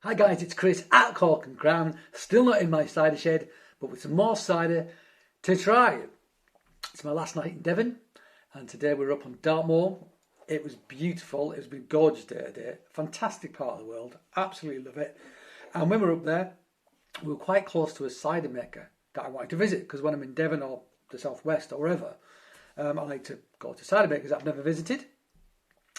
Hi guys, it's Chris at Cork and Crown, still not in my cider shed, but with some more cider to try. It's my last night in Devon, and today we're up on Dartmoor. It was beautiful, it's been a gorgeous day today, fantastic part of the world, absolutely love it. And when we were up there, we were quite close to a cider maker that I wanted to visit, because when I'm in Devon or the southwest or wherever, I like to go to cider makers I've never visited.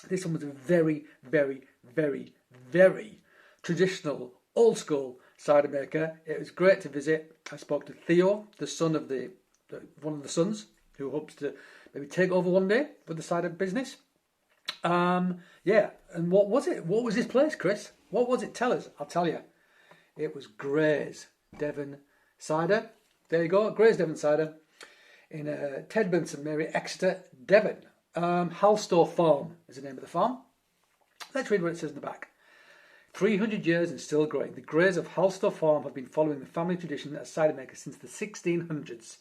This one was a very, very, very, very traditional, old school cider maker. It was great to visit. I spoke to Theo, the son of one of the sons, who hopes to maybe take over one day with the cider business. Yeah, and what was it? What was this place, Chris? What was it? Tell us. I'll tell you. It was Gray's Devon Cider. There you go, Gray's Devon Cider in Tedburn St Mary, Exeter, Devon. Halstow Farm is the name of the farm. Let's read what it says in the back. 300 years and still growing. The Greys of Halstow Farm have been following the family tradition as cider makers since the 1600s.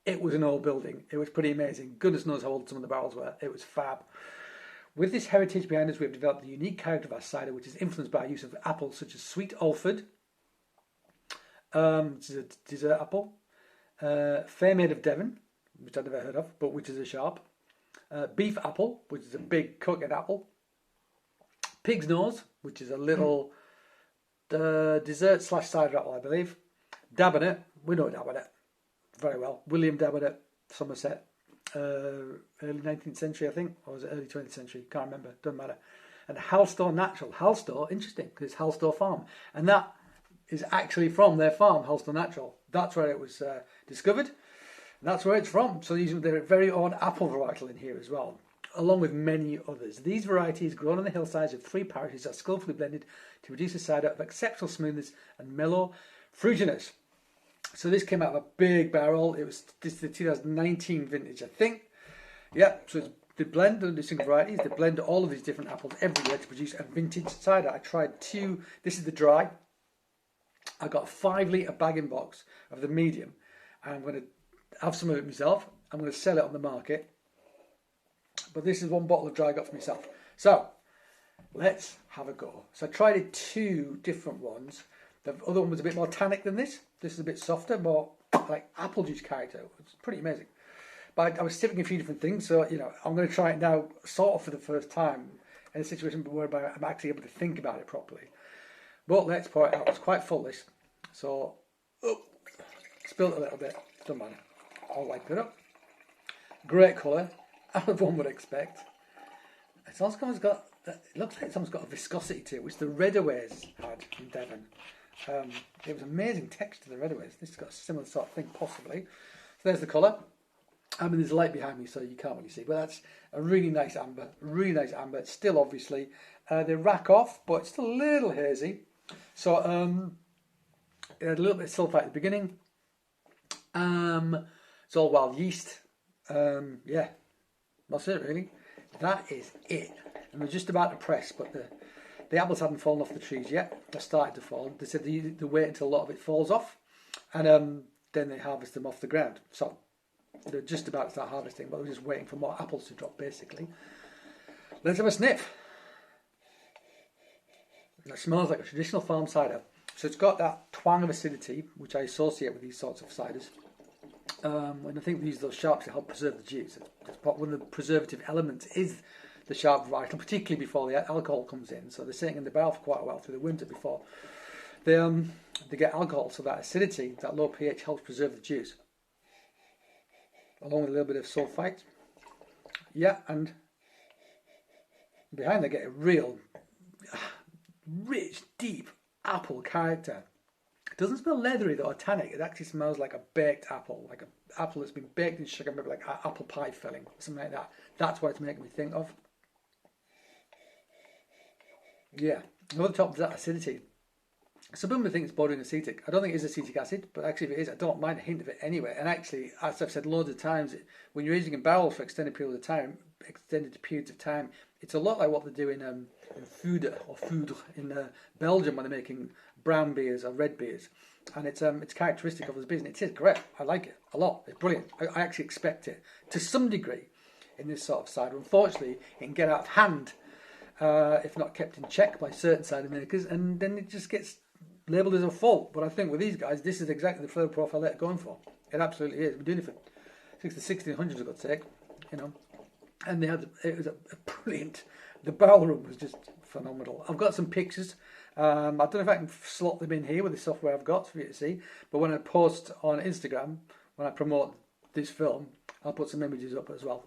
It was an old building. It was pretty amazing. Goodness knows how old some of the barrels were. It was fab. With this heritage behind us, we have developed the unique character of our cider, which is influenced by use of apples such as sweet Alford, which is a dessert apple, Fair Maid of Devon, which I've never heard of, but which is a sharp, beef apple, which is a big cooked apple, pig's nose, which is a little dessert / cider apple, I believe. Dabonet, we know Dabonet very well. William Dabonet, Somerset, early 19th century, I think, or was it early 20th century? Can't remember, doesn't matter. And Halstow Natural. Halstow, interesting, because it's Halstow Farm. And that is actually from their farm, Halstow Natural. That's where it was discovered. And that's where it's from. So these are their very own apple varietal in here as well, along with many others. These varieties, grown on the hillsides of 3 parishes, are skillfully blended to produce a cider of exceptional smoothness and mellow fruitiness. So this came out of a big barrel. This is the 2019 vintage, I think. Yeah, so they blend the single varieties. They blend all of these different apples every year to produce a vintage cider. I tried 2. This is the dry. I got a 5 litre bag-in box of the medium. And I'm going to have some of it myself. I'm going to sell it on the market. But this is 1 bottle of dry I got for myself. So, let's have a go. So I tried 2 different ones. The other one was a bit more tannic than this. This is a bit softer, more like apple juice character. It's pretty amazing. But I was sipping a few different things, so I'm going to try it now, sort of for the first time, in a situation whereby I'm actually able to think about it properly. But let's pour it out. It's quite full, this. So, spilled a little bit. Doesn't matter. I'll wipe it up. Great colour, as one would expect. It's also got. It looks like it's almost got a viscosity to it, which the Redaways had in Devon. It was amazing texture to the Redaways. This has got a similar sort of thing, possibly. So there's the colour. I mean, there's a light behind me, so you can't really see, but that's a really nice amber. Really nice amber. It's still, obviously, they rack off, but it's still a little hazy. So it had a little bit of sulphite at the beginning. It's all wild yeast. Yeah, that's it, really. That is it. And we're just about to press, but the apples hadn't fallen off the trees yet. They're starting to fall. They said they wait until a lot of it falls off, and then they harvest them off the ground. So they're just about to start harvesting, but we're just waiting for more apples to drop, basically. Let's have a sniff. It smells like a traditional farm cider. So it's got that twang of acidity, which I associate with these sorts of ciders. And I think we use those sharps to help preserve the juice. One of the preservative elements is the sharp varietal, particularly before the alcohol comes in. So they're sitting in the barrel for quite a while through the winter before they get alcohol. So that acidity, that low pH, helps preserve the juice, along with a little bit of sulphite. Yeah, and behind they get a real rich, deep apple character. It doesn't smell leathery though, or tannic. It actually smells like a baked apple, like an apple that's been baked in sugar, maybe like apple pie filling, something like that. That's what it's making me think of. Yeah, over the top of that acidity. Some people think it's bordering acetic. I don't think it is acetic acid, but actually if it is, I don't mind a hint of it anyway. And actually, as I've said loads of times, when you're aging in barrels for extended periods of time, it's a lot like what they do in food in Belgium when they're making brown beers or red beers. And it's characteristic of this beer, and it is great. I like it a lot. It's brilliant. I actually expect it to some degree in this sort of cider. Unfortunately, it can get out of hand if not kept in check by certain cider makers, and then it just gets labelled as a fault. But I think with these guys, this is exactly the flavour profile they're going for. It absolutely is. We're doing it for 1600s, I've got to say, you know. And it was a brilliant. The barrel room was just phenomenal. I've got some pictures. I don't know if I can slot them in here with the software I've got for you to see. But when I post on Instagram, when I promote this film, I'll put some images up as well.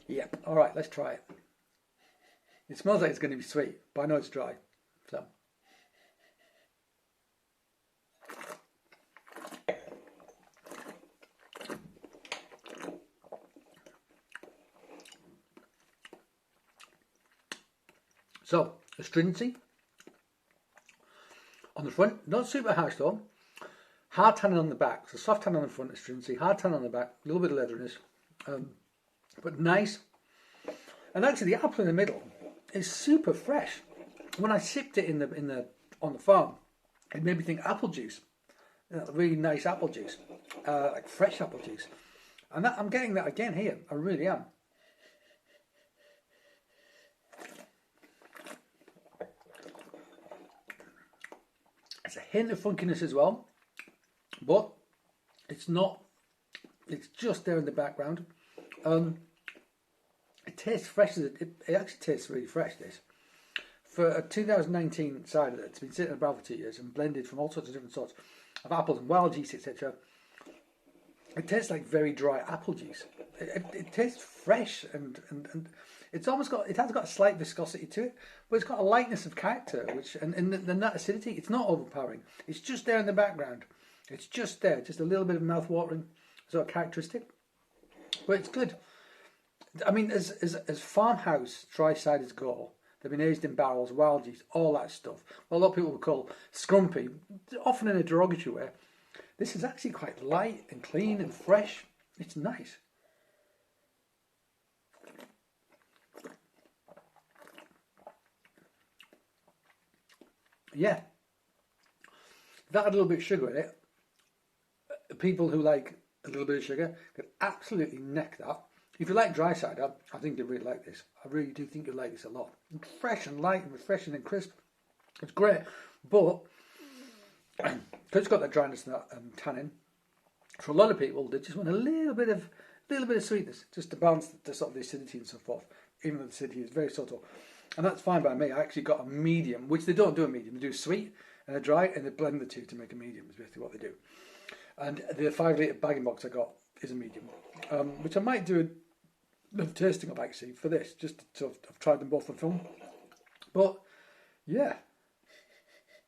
Yep. All right, let's try it. It smells like it's going to be sweet, but I know it's dry. So, astringency on the front, not super harsh though. Hard tannin on the back, so soft tannin on the front, astringency, hard tannin on the back, a little bit of leatheriness, but nice. And actually, the apple in the middle is super fresh. When I sipped it on the farm, it made me think apple juice, really nice apple juice, like fresh apple juice. And I'm getting that again here. I really am. It's a hint of funkiness as well, but it's not. It's just there in the background. It tastes fresh. It actually tastes really fresh. This for a 2019 cider that's been sitting in a barrel for 2 years and blended from all sorts of different sorts of apples and wild yeast, etc. It tastes like very dry apple juice. It tastes fresh and it's almost got, it has got a slight viscosity to it, but it's got a lightness of character, which and that acidity, it's not overpowering. It's just there in the background. It's just there, just a little bit of mouth-watering sort of characteristic, but it's good. I mean, as farmhouse dry ciders go, they've been aged in barrels, wild yeast, all that stuff. Well, a lot of people will call scrumpy, often in a derogatory way. This is actually quite light and clean and fresh. It's nice. Yeah. That had a little bit of sugar in it. People who like a little bit of sugar could absolutely neck that. If you like dry cider, I think you'll really like this. I really do think you'll like this a lot. It's fresh and light and refreshing and crisp. It's great, but because it's got that dryness and that tannin, for a lot of people, they just want a little bit of sweetness, just to balance the sort of the acidity and so forth. Even though the acidity is very subtle, and that's fine by me. I actually got a medium, which they don't do a medium. They do sweet and a dry, and they blend the two to make a medium. Is basically what they do. And the 5 litre bagging box I got is a medium, which I might do a tasting of actually for this, just to sort of, I've tried them both on film. But yeah,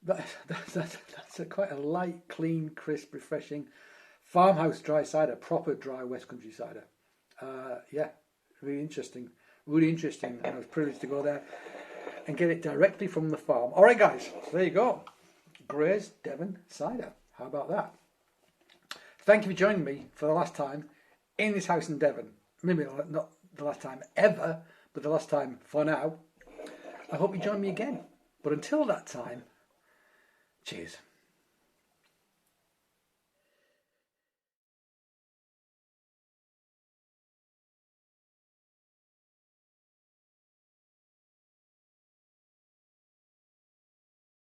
that's quite a light, clean, crisp, refreshing farmhouse dry cider, proper dry West Country cider. Yeah, really interesting, and I was privileged to go there and get it directly from the farm. All right, guys, so there you go, Gray's Devon cider. How about that? Thank you for joining me for the last time in this house in Devon. Maybe not the last time ever, but the last time for now. I hope you join me again. But until that time, cheers.